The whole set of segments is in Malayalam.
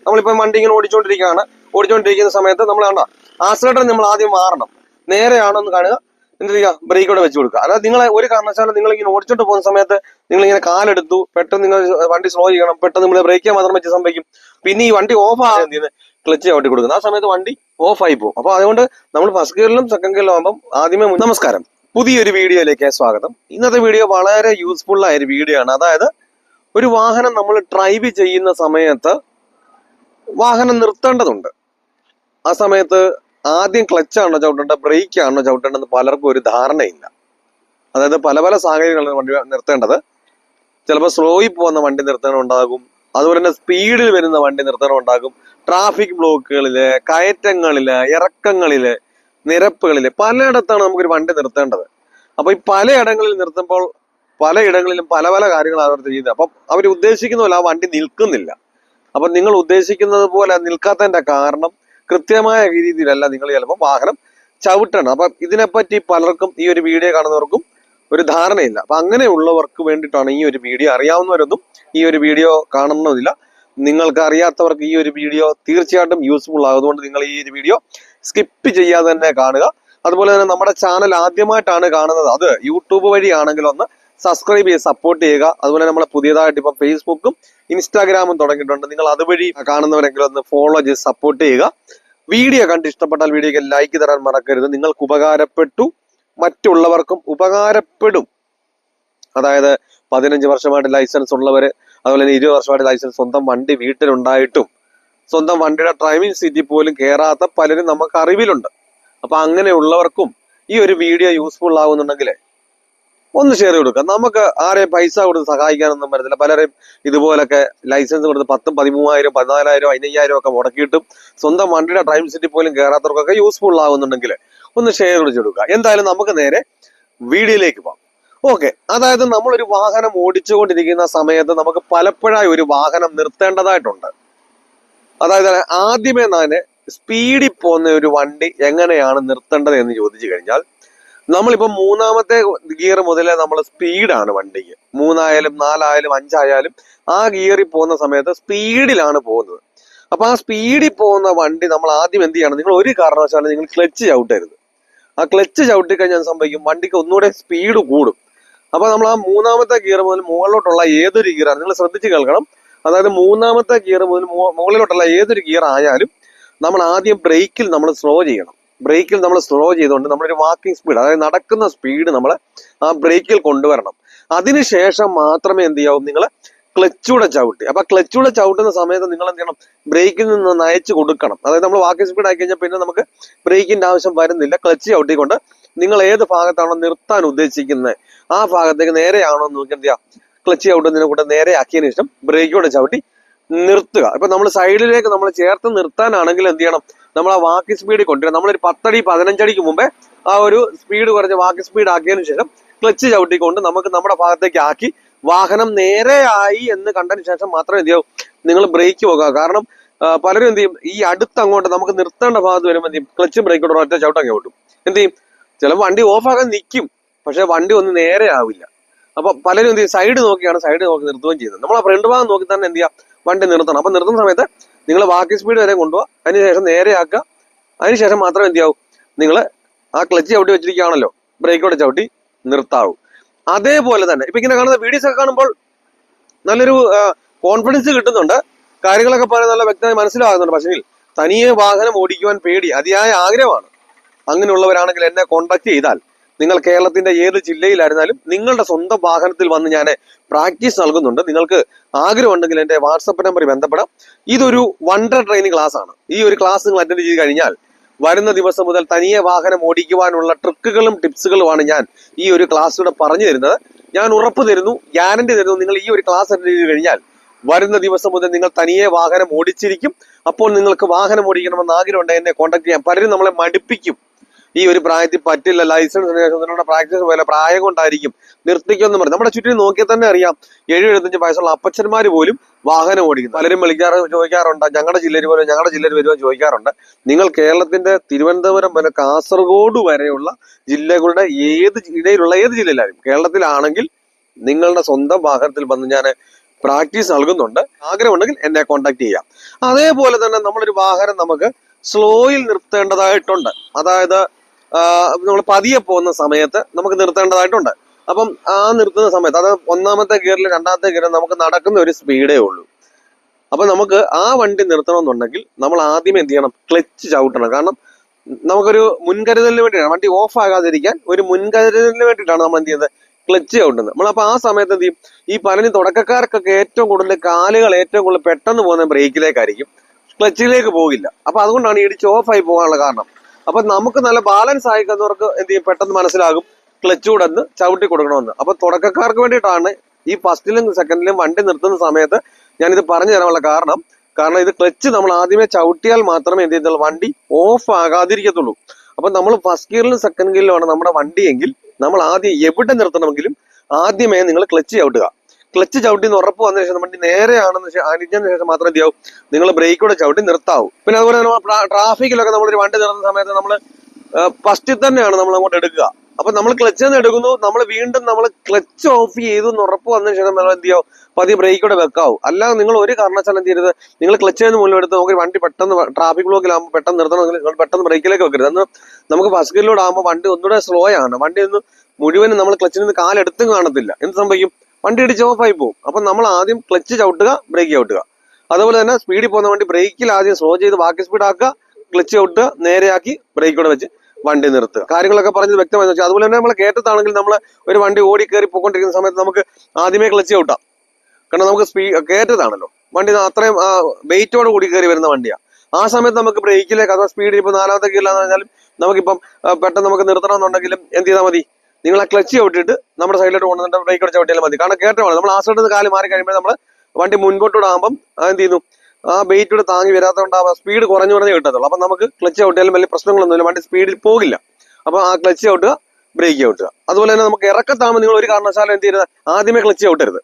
നമ്മളിപ്പോൾ വണ്ടി ഇങ്ങനെ ഓടിച്ചുകൊണ്ടിരിക്കുന്ന സമയത്ത് നമ്മൾ കണ്ട ആക്സിലേറ്റർ നമ്മൾ ആദ്യം മാറണം. നേരെയാണോ എന്ന് കാണുക, എന്ത് ചെയ്യുക, ബ്രേക്കോടെ വെച്ച് കൊടുക്കുക. അതായത് നിങ്ങൾ ഒരു കാരണവശാലും നിങ്ങൾ ഇങ്ങനെ ഓടിച്ചോണ്ട് പോകുന്ന സമയത്ത് നിങ്ങൾ ഇങ്ങനെ കാലെടുത്തു, പെട്ടെന്ന് നിങ്ങൾ വണ്ടി സ്ലോ ചെയ്യണം, പെട്ടെന്ന് നിങ്ങൾ ബ്രേക്ക് ചെയ്യാൻ മാത്രം വെച്ച് സംഭവിക്കും. പിന്നെ ഈ വണ്ടി ഓഫ് ആകാൻ എന്ത് ചെയ്യുന്നത്, ക്ലച്ച് ചവിട്ടി കൊടുക്കുന്നത്. ആ സമയത്ത് വണ്ടി ഓഫ് ആയി പോകും. അപ്പൊ അതുകൊണ്ട് നമ്മൾ ഫസ്റ്റ് ഗിയറിലും സെക്കൻഡ് ഗിയറിലും ആകുമ്പോൾ ആദ്യമേ നമസ്കാരം, പുതിയൊരു വീഡിയോയിലേക്ക് സ്വാഗതം. ഇന്നത്തെ വീഡിയോ വളരെ യൂസ്ഫുൾ ആയ ഒരു വീഡിയോ ആണ്. അതായത് ഒരു വാഹനം നമ്മൾ ഡ്രൈവ് ചെയ്യുന്ന സമയത്ത് വാഹനം നിർത്തേണ്ടതുണ്ട്. ആ സമയത്ത് ആദ്യം ക്ലച്ചാണോ ചവിട്ടേണ്ടത്, ബ്രേക്ക് ആണോ ചവിട്ടേണ്ടതെന്ന് പലർക്കും ഒരു ധാരണയില്ല. അതായത് പല പല സാഹചര്യങ്ങളിലാണ് വണ്ടി നിർത്തേണ്ടത്. ചിലപ്പോൾ സ്ലോയിൽ പോകുന്ന വണ്ടി നിർത്തണമുണ്ടാകും, അതുപോലെ തന്നെ സ്പീഡിൽ വരുന്ന വണ്ടി നിർത്തണമുണ്ടാകും, ട്രാഫിക് ബ്ലോക്കുകളില്, കയറ്റങ്ങളില്, ഇറക്കങ്ങളില്, നിരപ്പുകളില് പലയിടത്താണ് നമുക്കൊരു വണ്ടി നിർത്തേണ്ടത്. അപ്പൊ ഈ പലയിടങ്ങളിൽ നിർത്തുമ്പോൾ പലയിടങ്ങളിലും പല പല കാര്യങ്ങളാണ് അവർ ചെയ്യുന്നത്. അപ്പം അവർ ഉദ്ദേശിക്കുന്ന പോലെ ആ വണ്ടി നിൽക്കുന്നില്ല. അപ്പൊ നിങ്ങൾ ഉദ്ദേശിക്കുന്നത് പോലെ നിൽക്കാത്തതിന്റെ കാരണം കൃത്യമായ രീതിയിലല്ല നിങ്ങൾ ചിലപ്പോൾ വാഹനം ചവിട്ടണം. അപ്പൊ ഇതിനെപ്പറ്റി പലർക്കും, ഈ ഒരു വീഡിയോ കാണുന്നവർക്കും ഒരു ധാരണയില്ല. അപ്പൊ അങ്ങനെയുള്ളവർക്ക് വേണ്ടിയിട്ടാണ് ഈ ഒരു വീഡിയോ. അറിയാവുന്നവരൊന്നും ഈ ഒരു വീഡിയോ കാണണമെന്നില്ല. നിങ്ങൾക്ക് അറിയാത്തവർക്ക് ഈ ഒരു വീഡിയോ തീർച്ചയായിട്ടും യൂസ്ഫുൾ ആകും. അതുകൊണ്ട് നിങ്ങൾ ഈ ഒരു വീഡിയോ സ്കിപ്പ് ചെയ്യാതെ തന്നെ കാണുക. അതുപോലെ തന്നെ നമ്മുടെ ചാനൽ ആദ്യമായിട്ടാണ് കാണുന്നത്, അത് യൂട്യൂബ് വഴിയാണെങ്കിൽ ഒന്ന് സബ്സ്ക്രൈബ് ചെയ്ത് സപ്പോർട്ട് ചെയ്യുക. അതുപോലെ നമ്മൾ പുതിയതായിട്ട് ഇപ്പം ഫേസ്ബുക്കും ഇൻസ്റ്റാഗ്രാമും തുടങ്ങിയിട്ടുണ്ട്. നിങ്ങൾ അതുവഴി കാണുന്നവരെങ്കിലും ഒന്ന് ഫോളോ ചെയ്ത് സപ്പോർട്ട് ചെയ്യുക. വീഡിയോ കണ്ട് ഇഷ്ടപ്പെട്ടാൽ വീഡിയോക്ക് ലൈക്ക് തരാൻ മറക്കരുത്. നിങ്ങൾക്ക് ഉപകാരപ്പെട്ടു, മറ്റുള്ളവർക്കും ഉപകാരപ്പെടും. അതായത് 15 വർഷമായിട്ട് ലൈസൻസ് ഉള്ളവര്, അതുപോലെ തന്നെ 20 വർഷമായിട്ട് ലൈസൻസ്, സ്വന്തം വണ്ടി വീട്ടിലുണ്ടായിട്ടും സ്വന്തം വണ്ടിയുടെ ഡ്രൈവിംഗ് സീറ്റിൽ പോലും കയറാത്ത പലരും നമുക്ക് അറിവിലുണ്ട്. അപ്പൊ അങ്ങനെയുള്ളവർക്കും ഈ ഒരു വീഡിയോ യൂസ്ഫുൾ ആകുന്നുണ്ടെങ്കിൽ ഒന്ന് ഷെയർ കൊടുക്കുക. നമുക്ക് ആരെയും പൈസ കൊടുത്ത് സഹായിക്കാനൊന്നും പറ്റത്തില്ല. പലരെയും ഇതുപോലൊക്കെ ലൈസൻസ് കൊടുത്ത് 10,000, 13,000, 14,000, 15,000 ഒക്കെ മുടക്കിയിട്ടും സ്വന്തം വണ്ടിയുടെ ഡ്രൈവിംഗ് സീറ്റിൽ പോലും കയറാത്തവർക്കൊക്കെ യൂസ്ഫുൾ ആകുന്നുണ്ടെങ്കിൽ ഒന്ന് ഷെയർ കൊടുക്കുക. എന്തായാലും നമുക്ക് നേരെ വീഡിയോയിലേക്ക് പോകാം. ഓക്കെ, അതായത് നമ്മളൊരു വാഹനം ഓടിച്ചുകൊണ്ടിരിക്കുന്ന സമയത്ത് നമുക്ക് പലപ്പോഴായി ഒരു വാഹനം നിർത്തേണ്ടതായിട്ടുണ്ട്. അതായത് ആദ്യമേ തന്നെ സ്പീഡിൽ പോകുന്ന ഒരു വണ്ടി എങ്ങനെയാണ് നിർത്തേണ്ടത് എന്ന് ചോദിച്ചു കഴിഞ്ഞാൽ, നമ്മളിപ്പോ 3ാമത്തെ ഗിയർ മുതലേ നമ്മൾ സ്പീഡാണ് വണ്ടിക്ക്. 3 ആയാലും 4 ആയാലും 5 ആയാലും ആ ഗിയറിൽ പോകുന്ന സമയത്ത് സ്പീഡിലാണ് പോകുന്നത്. അപ്പൊ ആ സ്പീഡിൽ പോകുന്ന വണ്ടി നമ്മൾ ആദ്യം എന്ത് ചെയ്യണം, നിങ്ങൾ ഒരു കാരണവശാലും നിങ്ങൾ ക്ലച്ച് ചവിട്ടരുത്. ആ ക്ലച്ച് ചവിട്ടി കഴിഞ്ഞാൽ സംഭവിക്കും, വണ്ടിക്ക് ഒന്നുകൂടെ സ്പീഡ് കൂടും. അപ്പൊ നമ്മൾ ആ 3ാമത്തെ ഗിയർ മുതൽ മുകളിലോട്ടുള്ള ഏതൊരു ഗിയറാണ്, നിങ്ങൾ ശ്രദ്ധിച്ച് കേൾക്കണം. അതായത് 3ാമത്തെ ഗിയർ മുതൽ മുകളിലോട്ടുള്ള ഏതൊരു ഗിയർ ആയാലും നമ്മൾ ആദ്യം ബ്രേക്കിൽ നമ്മൾ സ്ലോ ചെയ്യണം. ബ്രേക്കിൽ നമ്മൾ സ്ലോ ചെയ്തുകൊണ്ട് നമ്മളൊരു വാക്കിംഗ് സ്പീഡ്, അതായത് നടക്കുന്ന സ്പീഡ് നമ്മൾ ആ ബ്രേക്കിൽ കൊണ്ടുവരണം. അതിനുശേഷം മാത്രമേ എന്ത് ചെയ്യാവൂ, നിങ്ങൾ ക്ലച്ചൂടെ ചവിട്ടി. അപ്പൊ ക്ലച്ചൂടെ ചവിട്ടുന്ന സമയത്ത് നിങ്ങൾ എന്ത് ചെയ്യണം, ബ്രേക്കിൽ നിന്ന് നയിച്ചു കൊടുക്കണം. അതായത് നമ്മൾ വാക്കിംഗ് സ്പീഡ് ആയി കഴിഞ്ഞാൽ പിന്നെ നമുക്ക് ബ്രേക്കിന്റെ ആവശ്യം വരുന്നില്ല. ക്ലച്ച് ചവിട്ടിക്കൊണ്ട് നിങ്ങൾ ഏത് ഭാഗത്താണോ നിർത്താൻ ഉദ്ദേശിക്കുന്നത് ആ ഭാഗത്തേക്ക് നേരെയാണോ എന്ന് നോക്കി എന്ത് ചെയ്യാം, ക്ലച്ച് ചവിട്ടുന്നതിനെ കൂടെ നേരെയാക്കിയതിനു ശേഷം ബ്രേക്കോടെ ചവിട്ടി നിർത്തുക. ഇപ്പൊ നമ്മൾ സൈഡിലേക്ക് നമ്മൾ ചേർത്ത് നിർത്താനാണെങ്കിൽ എന്ത് ചെയ്യണം, നമ്മൾ ആ വാക്കിംഗ് സ്പീഡ് കൊണ്ടുവരാം. നമ്മളൊരു 10 അടി 15 അടിക്ക് മുമ്പേ ആ ഒരു സ്പീഡ് കുറഞ്ഞ് വാക്കിംഗ് സ്പീഡ് ആക്കിയതിനു ശേഷം ക്ലച്ച് ചവിട്ടിക്കൊണ്ട് നമുക്ക് നമ്മുടെ ഭാഗത്തേക്ക് ആക്കി വാഹനം നേരെയായി എന്ന് കണ്ടതിന് ശേഷം മാത്രം എന്ത് ചെയ്യും, നിങ്ങൾ ബ്രേക്ക് പോകുക. കാരണം പലരും എന്ത് ചെയ്യും, ഈ അടുത്തങ്ങോട്ട് നമുക്ക് നിർത്തേണ്ട ഭാഗത്ത് വരുമ്പോൾ എന്ത് ചെയ്യും, ക്ലച്ചും ബ്രേക്കോട് ഒറ്റ ചവിട്ടം ചവിട്ടും. എന്ത് ചെയ്യും, ചിലപ്പോൾ വണ്ടി ഓഫാക്കാൻ നിൽക്കും, പക്ഷെ വണ്ടി ഒന്ന് നേരെ ആവില്ല. അപ്പൊ പലരും എന്ത് ചെയ്യും, സൈഡ് നോക്കി നിർത്തുകയും ചെയ്യുന്നത്. നമ്മൾ ആ ഫ്രണ്ട് ഭാഗം നോക്കി തന്നെ എന്ത് ചെയ്യാം, വണ്ടി നിർത്തണം. അപ്പൊ നിർത്തുന്ന സമയത്ത് നിങ്ങൾ വാക്കിംഗ് സ്പീഡ് വരെ കൊണ്ടുപോകുക, അതിനുശേഷം നേരെയാക്കുക. അതിനുശേഷം മാത്രം എന്ത് ചെയ്യാവൂ, നിങ്ങൾ ആ ക്ലച്ച് ചവിട്ടി വെച്ചിരിക്കുകയാണല്ലോ, ബ്രേക്കോടെ ചവിട്ടി നിർത്താവൂ. അതേപോലെ തന്നെ ഇപ്പൊ ഇങ്ങനെ കാണുന്ന വീഡിയോസ് ഒക്കെ കാണുമ്പോൾ നല്ലൊരു കോൺഫിഡൻസ് കിട്ടുന്നുണ്ട്, കാര്യങ്ങളൊക്കെ പറയാൻ നല്ല വ്യക്തമായി മനസ്സിലാകുന്നുണ്ട്. പക്ഷേ തനിയെ വാഹനം ഓടിക്കുവാൻ പേടി, അതിയായ ആഗ്രഹമാണ്. അങ്ങനെയുള്ളവരാണെങ്കിൽ എന്നെ കോൺടാക്ട് ചെയ്താൽ, നിങ്ങൾ കേരളത്തിന്റെ ഏത് ജില്ലയിലായിരുന്നാലും നിങ്ങളുടെ സ്വന്തം വാഹനത്തിൽ വന്ന് ഞാൻ പ്രാക്ടീസ് നൽകുന്നുണ്ട്. നിങ്ങൾക്ക് ആഗ്രഹമുണ്ടെങ്കിൽ എൻ്റെ വാട്സപ്പ് നമ്പറിൽ ബന്ധപ്പെടാം. ഇതൊരു വണ്ടർ ട്രെയിനിങ് ക്ലാസ് ആണ്. ഈ ഒരു ക്ലാസ് നിങ്ങൾ അറ്റൻഡ് ചെയ്ത് കഴിഞ്ഞാൽ വരുന്ന ദിവസം മുതൽ തനിയെ വാഹനം ഓടിക്കുവാനുള്ള ട്രിക്കുകളും ടിപ്സുകളുമാണ് ഞാൻ ഈ ഒരു ക്ലാസ്സിലൂടെ പറഞ്ഞു തരുന്നത്. ഞാൻ ഉറപ്പ് തരുന്നു, ഗ്യാരണ്ടി തരുന്നു, നിങ്ങൾ ഈ ഒരു ക്ലാസ് അറ്റൻഡ് ചെയ്ത് കഴിഞ്ഞാൽ വരുന്ന ദിവസം മുതൽ നിങ്ങൾ തനിയെ വാഹനം ഓടിച്ചിരിക്കും. അപ്പോൾ നിങ്ങൾക്ക് വാഹനം ഓടിക്കണമെന്ന് ആഗ്രഹമുണ്ടെങ്കിൽ എന്നെ കോൺടാക്ട് ചെയ്യാം. പലരും നമ്മളെ മടുപ്പിക്കും, ഈ ഒരു പ്രായത്തിൽ പറ്റില്ല, ലൈസൻസ് പ്രാക്ടീസ് പോലെ പ്രായം കൊണ്ടായിരിക്കും നിർത്തിക്കുമെന്ന് പറയും. നമ്മുടെ ചുറ്റിനും നോക്കിയാൽ തന്നെ അറിയാം, 70-75 വയസ്സുള്ള അപ്പച്ചന്മാർ പോലും വാഹനം ഓടിക്കുന്നു. പലരും ചോദിക്കാറുണ്ട്, ഞങ്ങളുടെ ജില്ലയിൽ വരുമോ ചോദിക്കാറുണ്ട്. നിങ്ങൾ കേരളത്തിന്റെ തിരുവനന്തപുരം വരെ കാസർഗോഡ് വരെയുള്ള ജില്ലകളുടെ ഏത് ജില്ലയിലായാലും കേരളത്തിലാണെങ്കിൽ നിങ്ങളുടെ സ്വന്തം വാഹനത്തിൽ വന്ന് ഞാൻ പ്രാക്ടീസ് നൽകുന്നുണ്ട്. ആഗ്രഹമുണ്ടെങ്കിൽ എന്നെ കോൺടാക്ട് ചെയ്യാം. അതേപോലെ തന്നെ നമ്മളൊരു വാഹനം നമുക്ക് സ്ലോയിൽ നിർത്തേണ്ടതായിട്ടുണ്ട്. അതായത് നമ്മൾ പതിയെ പോകുന്ന സമയത്ത് നമുക്ക് നിർത്തേണ്ടതായിട്ടുണ്ട്. അപ്പം ആ നിർത്തുന്ന സമയത്ത്, അതായത് ഒന്നാമത്തെ ഗിയറിൽ രണ്ടാമത്തെ ഗിയറിൽ നമുക്ക് നടക്കുന്ന ഒരു സ്പീഡേ ഉള്ളൂ. അപ്പൊ നമുക്ക് ആ വണ്ടി നിർത്തണമെന്നുണ്ടെങ്കിൽ നമ്മൾ ആദ്യം എന്ത് ചെയ്യണം? ക്ലച്ച് ചവിട്ടണം. കാരണം നമുക്കൊരു മുൻകരുതലിന് വേണ്ടിയിട്ടാണ്, വണ്ടി ഓഫ് ആകാതിരിക്കാൻ ഒരു മുൻകരുതലിന് വേണ്ടിയിട്ടാണ് നമ്മൾ എന്ത് ചെയ്യുന്നത്? ക്ലച്ച് ചവിട്ടുന്നത്. നമ്മളപ്പോൾ ആ സമയത്ത് എന്ത് ചെയ്യും? ഈ പലരും തുടക്കക്കാർക്കൊക്കെ ഏറ്റവും കൂടുതൽ കാലുകൾ ഏറ്റവും കൂടുതൽ പെട്ടെന്ന് പോകുന്ന ബ്രേക്കിലേക്കായിരിക്കും, ക്ലച്ചിലേക്ക് പോകില്ല. അപ്പൊ അതുകൊണ്ടാണ് ഇടിച്ച് ഓഫായി പോകാനുള്ള കാരണം. അപ്പൊ നമുക്ക് നല്ല ബാലൻസ് ആയിക്കുന്നവർക്ക് എന്ത് ചെയ്യും? പെട്ടെന്ന് മനസ്സിലാകും ക്ലച്ച് കൂടെ ഒന്ന് ചവിട്ടി കൊടുക്കണമെന്ന്. അപ്പൊ തുടക്കക്കാർക്ക് വേണ്ടിയിട്ടാണ് ഈ ഫസ്റ്റിലും സെക്കൻഡിലും വണ്ടി നിർത്തുന്ന സമയത്ത് ഞാനിത് പറഞ്ഞു തരാനുള്ള കാരണം ഇത് ക്ലച്ച് നമ്മൾ ആദ്യമേ ചവിട്ടിയാൽ മാത്രമേ എന്ത് ചെയ്തുള്ളൂ? വണ്ടി ഓഫ് ആകാതിരിക്കത്തുള്ളൂ. അപ്പൊ നമ്മൾ ഫസ്റ്റ് ഗിയറിലും സെക്കൻഡ് ഗിയറിലുമാണ് നമ്മുടെ വണ്ടിയെങ്കിൽ നമ്മൾ ആദ്യം എവിടെ നിർത്തണമെങ്കിലും ആദ്യമേ നിങ്ങൾ ക്ലച്ച് ചവിട്ടുക. ക്ലച്ച് ചവിട്ടി എന്ന് ഉറപ്പ് വന്നതിന് ശേഷം വണ്ടി നേരെയാണെന്ന് അറിഞ്ഞതിന് ശേഷം മാത്രം എന്തിയാവും? നിങ്ങൾ ബ്രേക്കോടെ ചവിട്ടി നിർത്താവൂ. പിന്നെ അതുപോലെ തന്നെ ട്രാഫിക്കിലൊക്കെ നമ്മളൊരു വണ്ടി നിർത്തുന്ന സമയത്ത് നമ്മൾ ഫസ്റ്റിൽ തന്നെയാണ് നമ്മൾ അങ്ങോട്ട് എടുക്കുക. അപ്പൊ നമ്മൾ ക്ലച്ച് നിന്ന് എടുക്കുന്നു, നമ്മൾ വീണ്ടും നമ്മൾ ക്ലച്ച് ഓഫ് ചെയ്തു എന്ന് ഉറപ്പ് വന്നതിന് ശേഷം നമ്മൾ എന്ത് ചെയ്യാവും? പതിയെ ബ്രേക്കോടെ വെക്കാവൂ. അല്ലാതെ നിങ്ങൾ ഒരു കാരണവശാലും എന്ത് ചെയ്യരുത്? നിങ്ങൾ ക്ലച്ച് നിന്ന് മുന്നിൽ എടുത്ത് നമുക്ക് വണ്ടി പെട്ടെന്ന് ട്രാഫിക് ബ്ലോക്കിലാകുമ്പോൾ പെട്ടെന്ന് നിർത്തണമെങ്കിൽ നിങ്ങൾ പെട്ടെന്ന് ബ്രേക്കിലേക്ക് വെക്കരുത്. അന്ന് നമുക്ക് ഫസ്റ്റ് ഗിയറിലൂടെ ആകുമ്പോൾ വണ്ടി ഒന്നുകൂടെ സ്ലോ ആണ്. വണ്ടി ഒന്ന് മുഴുവനും നമ്മൾ ക്ലച്ചിൽ നിന്ന് കാലെടുത്തും കാണത്തില്ല. എന്ത് സംഭവിക്കും? വണ്ടി ഇടിച്ച് ഓഫായി പോകും. അപ്പൊ നമ്മൾ ആദ്യം ക്ലച്ച് ചവിട്ടുക, ബ്രേക്ക് ചവിട്ടുക. അതുപോലെ തന്നെ സ്പീഡിൽ പോകുന്ന വണ്ടി ബ്രേക്കിൽ ആദ്യം സ്ലോ ചെയ്ത് ബാക്കി സ്പീഡ് ആക്കുക, ക്ലച്ച് ചവിട്ടുക, നേരെയാക്കി ബ്രേക്കോടെ വെച്ച് വണ്ടി നിർത്തുക. കാര്യങ്ങളൊക്കെ പറഞ്ഞത് വ്യക്തമായി വെച്ചാൽ. അതുപോലെ തന്നെ നമ്മൾ കയറ്റത്താണെങ്കിൽ നമ്മൾ ഒരു വണ്ടി ഓടി കയറി പോയിക്കൊണ്ടിരിക്കുന്ന സമയത്ത് നമുക്ക് ആദ്യമേ ക്ലച്ച് ചവിട്ടാം. കാരണം നമുക്ക് കയറ്റത്താണല്ലോ, വണ്ടി അത്രയും വെയിറ്റോട് കൂടി കയറി വരുന്ന വണ്ടിയാണ്. ആ സമയത്ത് നമുക്ക് ബ്രേക്കിലേക്ക് അഥവാ സ്പീഡിൽ ഇപ്പൊ നാലാമത്തെ ഗിയറിലാന്ന് പറഞ്ഞാലും നമുക്കിപ്പം പെട്ടെന്ന് നമുക്ക് നിർത്തണമെന്നുണ്ടെങ്കിലും എന്ത് ചെയ്താൽ മതി? നിങ്ങൾ ആ ക്ലച്ച് ചവിട്ടിട്ട് നമ്മുടെ സൈഡിലോട്ട് കൊണ്ടുവന്നിട്ട് ബ്രേക്കോടെ ചവിട്ടിയാലും മതി. കാരണം കയറ്റമാണ്. നമ്മൾ ആ സൈഡിൽ നിന്ന് കാല് മാറി കഴിയുമ്പോൾ നമ്മൾ വണ്ടി മുൻപോട്ടൂടെ ആകുമ്പം എന്ത് ചെയ്യുന്നു? ആ വെയിറ്റോട് താങ്ങി വരാത്തതുകൊണ്ട് ആ സ്പീഡ് കുറഞ്ഞു കിട്ടത്തുള്ളൂ. അപ്പൊ നമുക്ക് ക്ലച്ച് ചവിട്ടിയാലും വലിയ പ്രശ്നങ്ങളൊന്നുമില്ല, വണ്ടി സ്പീഡിൽ പോകില്ല. അപ്പൊ ആ ക്ലച്ച് ചവിട്ടുക, ബ്രേക്ക് ചവിട്ടുക. അതുപോലെ തന്നെ നമുക്ക് ഇറക്കത്താകുമ്പോൾ നിങ്ങൾ ഒരു കാരണവശാലും എന്ത് ചെയ്യരുത്? ആദ്യമേ ക്ലച്ച് ചവിട്ടരുത്.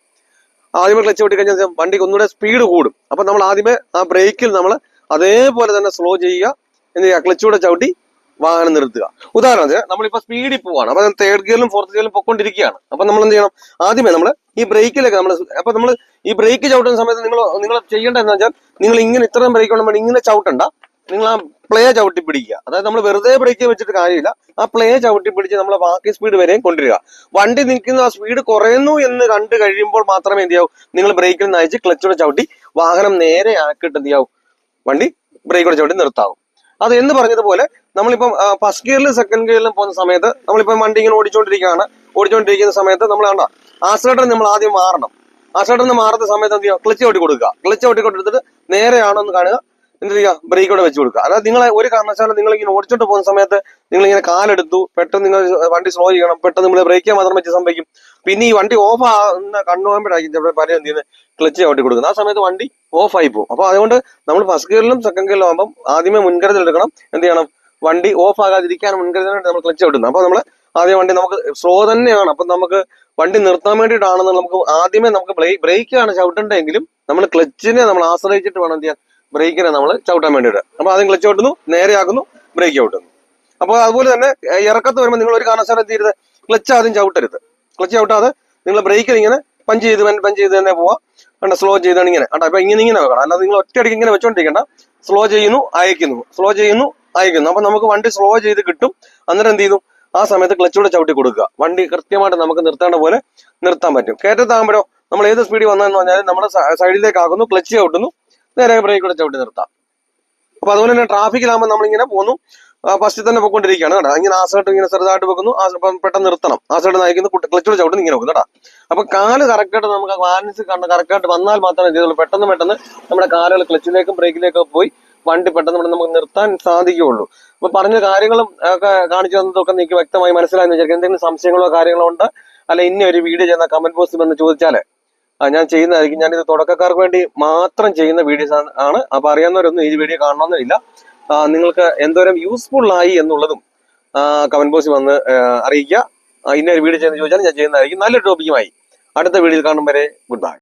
ആദ്യമേ ക്ലച്ച് ചവിട്ടി കഴിഞ്ഞാൽ വണ്ടിക്ക് ഒന്നുകൂടെ സ്പീഡ് കൂടും. അപ്പൊ നമ്മൾ ആദ്യമേ ആ ബ്രേക്കിൽ നമ്മൾ അതേപോലെ തന്നെ സ്ലോ ചെയ്യുക, എന്ത് ചെയ്യുക? ക്ലച്ച് കൂടെ ചവിട്ടി വാഹനം നിർത്തുക. ഉദാഹരണത്തിന് നമ്മളിപ്പോ സ്പീഡിൽ പോവാണ്, അപ്പൊ തേർഡ് ഗിയറിലും ഫോർത്ത് ഗിയറിലും പൊക്കൊണ്ടിരിക്കുകയാണ്. അപ്പൊ നമ്മൾ എന്ത് ചെയ്യണം? ആദ്യമേ നമ്മൾ ഈ ബ്രേക്കിലേക്ക് നമ്മൾ ഈ ബ്രേക്ക് ചവിട്ടുന്ന സമയത്ത് നിങ്ങൾ ചെയ്യേണ്ടത് എന്താ വെച്ചാൽ, നിങ്ങൾ ഇങ്ങനെ ഇത്രയും ബ്രേക്ക് വേണം ഇങ്ങനെ ചവിട്ടണ്ട, നിങ്ങൾ ആ പ്ലേ ചവിട്ടി പിടിക്കുക. അതായത് നമ്മൾ വെറുതെ ബ്രേക്ക് വെച്ചിട്ട് കാര്യമില്ല, ആ പ്ലേ ചവിട്ടി പിടിച്ച് നമ്മൾ ബാക്കി സ്പീഡ് വരെയും കൊണ്ടുവരിക. വണ്ടി നിൽക്കുന്ന ആ സ്പീഡ് കുറയുന്നു എന്ന് കണ്ടു കഴിയുമ്പോൾ മാത്രമേ എന്ത് ചെയ്യാവൂ? നിങ്ങൾ ബ്രേക്കിൽ നിന്ന് അയച്ച് ക്ലച്ചോടെ ചവിട്ടി വാഹനം നേരെ ആക്കിയിട്ട് എന്ത് ചെയ്യാവും? വണ്ടി ബ്രേക്കോടെ ചവിട്ടി നിർത്താവും. അത് എന്ന് പറഞ്ഞതുപോലെ നമ്മളിപ്പം ഫസ്റ്റ് ഗിയറിലും സെക്കൻഡ് ഗിയറിലും പോകുന്ന സമയത്ത് നമ്മളിപ്പം വണ്ടി ഇങ്ങനെ ഓടിച്ചോണ്ടിരിക്കുന്ന സമയത്ത് നമ്മൾ കണ്ട ആക്സിലേറ്റർ നമ്മൾ ആദ്യം മാറണം. ആക്സിലേറ്ററിന് മാറുന്ന സമയത്ത് എന്ത് ചെയ്യുക? ക്ലച്ച് ചവിട്ടി കൊടുക്കുക. ക്ലച്ച് ചവിട്ടി കൊടുത്തിട്ട് നേരെയാണോ എന്ന് കാണുക, എന്ത് ചെയ്യുക? ബ്രേക്കോടെ വെച്ച് കൊടുക്കുക. അതായത് നിങ്ങളെ ഒരു കാരണവശാലും നിങ്ങൾ ഇങ്ങനെ ഓടിച്ചോണ്ട് പോകുന്ന സമയത്ത് നിങ്ങൾ ഇങ്ങനെ കാലെടുത്തു, പെട്ടെന്ന് നിങ്ങൾ വണ്ടി സ്ലോ ചെയ്യണം, പെട്ടെന്ന് നിങ്ങൾ ബ്രേക്ക് ചെയ്യാൻ മാത്രം വെച്ച് സംഭവിക്കും. പിന്നെ ഈ വണ്ടി ഓഫ് ആകുന്ന കണ്ണുപോകുമ്പോഴായിരിക്കും പലരും എന്ത് ചെയ്യുന്നത്? ക്ലച്ച് ചവിട്ടി കൊടുക്കുന്നത്. ആ സമയത്ത് വണ്ടി ഓഫായി പോകും. അപ്പൊ അതുകൊണ്ട് നമ്മൾ ഫസ്റ്റ് ഗിയറിലും സെക്കൻഡ് ഗിയറിലും ആകുമ്പോൾ ആദ്യമേ മുൻകരുതൽ എടുക്കണം. എന്ത് ചെയ്യണം? വണ്ടി ഓഫ് ആകാതിരിക്കാൻ മുൻകരുതലായിട്ട് നമ്മൾ ക്ലച്ച് ചവിട്ടുന്നത്. അപ്പൊ നമ്മൾ ആദ്യം വണ്ടി നമുക്ക് സ്ലോ തന്നെയാണ്, അപ്പൊ നമുക്ക് വണ്ടി നിർത്താൻ വേണ്ടിയിട്ടാണെന്ന് നമുക്ക് ആദ്യമേ നമുക്ക് ബ്രേക്കാണ് ചവിട്ടേണ്ടതെങ്കിലും നമ്മൾ ക്ലച്ചിനെ നമ്മൾ ആശ്രയിച്ചിട്ട് വേണം എന്ത് ചെയ്യാൻ? ബ്രേക്കിനെ നമ്മൾ ചവിട്ടാൻ വേണ്ടിയിട്ട്. അപ്പൊ ആദ്യം ക്ലച്ച് ചവിട്ടുന്നു, നേരെയാക്കുന്നു, ബ്രേക്ക് ചവിട്ടുന്നു. അപ്പൊ അതുപോലെ തന്നെ ഇറക്കത്ത് വരുമ്പോൾ നിങ്ങൾ ഒരു കാരണവശാലും എന്ത് ചെയ്യരുത്? ക്ലച്ച് ആദ്യം ചവിട്ടരുത്. ക്ലച്ച് ചവിട്ടാതെ നിങ്ങൾ ബ്രേക്കിൽ ഇങ്ങനെ പഞ്ച് ചെയ്ത് തന്നെ പോവാം. കണ്ട സ്ലോ ചെയ്താണ് ഇങ്ങനെ കണ്ട. അപ്പൊ ഇങ്ങനെ വെക്കണം. അല്ലാതെ നിങ്ങൾ ഒറ്റയടിക്ക് ഇങ്ങനെ വെച്ചോണ്ടിരിക്കണ്ട. സ്ലോ ചെയ്യുന്നു, അയക്കുന്നു, സ്ലോ ചെയ്യുന്നു, അയക്കുന്നു. അപ്പൊ നമുക്ക് വണ്ടി സ്ലോ ചെയ്ത് കിട്ടും. അന്നേരം എന്ത് ചെയ്യുന്നു? ആ സമയത്ത് ക്ലച്ചൂടെ ചവിട്ടി കൊടുക്കുക. വണ്ടി കൃത്യമായിട്ട് നമുക്ക് നിർത്തേണ്ട പോലെ നിർത്താൻ പറ്റും. കയറ്റത്താകുമ്പോഴോ നമ്മൾ ഏത് സ്പീഡിൽ വന്നതെന്ന് പറഞ്ഞാൽ നമ്മുടെ സൈഡിലേക്ക് ആക്കുന്നു, ക്ലച്ച് ചവിട്ടുന്നു, നേരെ ബ്രേക്ക് കൂടെ ചവിട്ടി നിർത്താം. അപ്പൊ അതുപോലെ തന്നെ ട്രാഫിക്കിലാകുമ്പോൾ നമ്മളിങ്ങനെ പോകുന്നു, ഫസ്റ്റ് തന്നെ പോയിക്കൊണ്ടിരിക്കുകയാണ് കേട്ടോ. ഇങ്ങനെ ആ സൈഡ് ഇങ്ങനെ ചെറുതായിട്ട് വെക്കുന്നു, പെട്ടെന്ന് നിർത്തണം. ആ സൈഡ് നയിക്കുന്നു, ക്ലച്ചോട് ചവിട്ടുന്നു, ഇങ്ങനെ വെക്കുന്നു കേട്ടോ. അപ്പൊ കാല് കറക്റ്റായിട്ട് നമുക്ക് ബാലൻസ് കറക്റ്റായിട്ട് വന്നാൽ മാത്രമേ ചെയ്തുള്ളൂ. പെട്ടെന്ന് നമ്മുടെ കാലുകൾ ക്ലച്ചിലേക്കും ബ്രേക്കിലേക്കും പോയി വണ്ടി പെട്ടെന്ന് നമുക്ക് നിർത്താൻ സാധിക്കുകയുള്ളൂ. അപ്പൊ പറഞ്ഞ കാര്യങ്ങളും ഒക്കെ കാണിച്ചു തന്നതൊക്കെ നിങ്ങൾക്ക് വ്യക്തമായി മനസ്സിലായെന്ന് വിചാരിക്കും. എന്തെങ്കിലും സംശയങ്ങളോ കാര്യങ്ങളോ ഉണ്ട്, അല്ല ഇന്ന ഒരു വീഡിയോ ചെയ്യുന്ന കമന്റ് ബോക്സിൽ വന്ന് ചോദിച്ചാല് ഞാൻ ചെയ്യുന്നതായിരിക്കും. ഞാനിത് തുടക്കക്കാർക്ക് വേണ്ടി മാത്രം ചെയ്യുന്ന വീഡിയോസ് ആണ്. അപ്പൊ അറിയാവുന്നവരൊന്നും ഈ വീഡിയോ കാണണമെന്നില്ല. നിങ്ങൾക്ക് എന്തോരം യൂസ്ഫുൾ ആയി എന്നുള്ളതും കമന്റ് ബോക്സിൽ വന്ന് അറിയിക്കുക. ഇന്ന ഒരു വീഡിയോ ചെയ്യുന്ന ചോദിച്ചാൽ ഞാൻ ചെയ്യുന്നതായിരിക്കും. നല്ലൊരു ടോപ്പിക്കുമായി അടുത്ത വീഡിയോയിൽ കാണും വരെ ഗുഡ് ബൈ.